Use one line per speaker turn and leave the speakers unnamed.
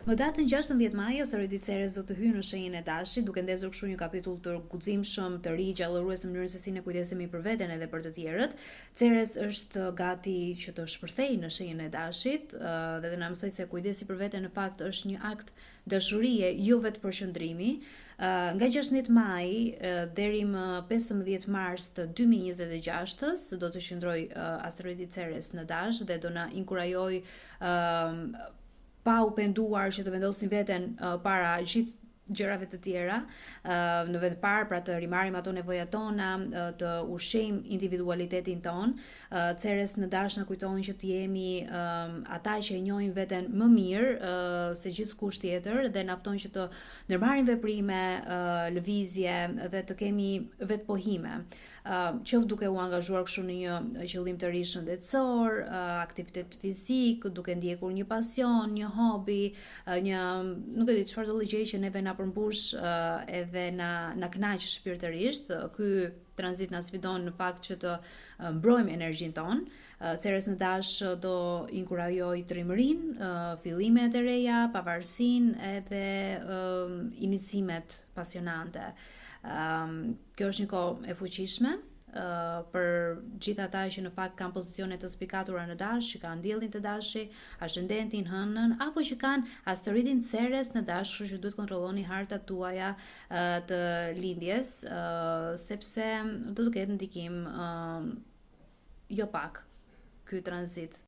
Më datën 16 maj, asteroidi Ceres do të hyjë në shenjën e Dashit, duke ndezur kështu një kapitull të guximshëm, të ri, gjallërues në mënyrën se si ne kujdesemi për veten edhe për të tjerët. Ceres është gati që të shpërthejë në shenjën e Dashit, dhe të na mësoj se kujdesi për veten në fakt është një akt dashurie, jo vetë përqendrimi. Nga 16 maj deri më 15 mars të 2026 do të qëndroj asteroidi Ceres në Dash dhe do na inkurajoj pa u penduar që të vendosim veten para gjithë gjërave të tjera, në vend parë, pra të rimarrim ato nevojat tona, të ushqejmë individualitetin ton. Ceres në Dash na kujtojnë që të jemi ata që e njohin veten më mirë se gjithkusht tjetër dhe na ftojnë që të ndërmarrim veprime, lëvizje dhe të kemi vetpohime. Qoftë duke u angazhuar kështu në një qëllim të ri shëndetësor, aktivitet fizik, duke ndjekur një pasion, një hobi, nuk e di çfarë do gjë që neve na përmbush edhe na kënaq shpirtërisht. Ky tranzit na sfidon në fakt që të mbrojmë energjinë tonë. Ceres në Dash do inkurajoj trimërinë, fillimet e reja, pavarësinë edhe inicimet pasionante. Kjo është një kohë e fuqishme për gjithë ata që në fakt kanë pozicione të spikatura në Dash, që kanë diellin të Dashi, ascendentin, hënën, apo që kanë asteroidin Ceres në Dash, kështu që duhet kontrolloni hartat tuaja të lindjes, sepse do të ketë ndikim jo pak ky tranzit.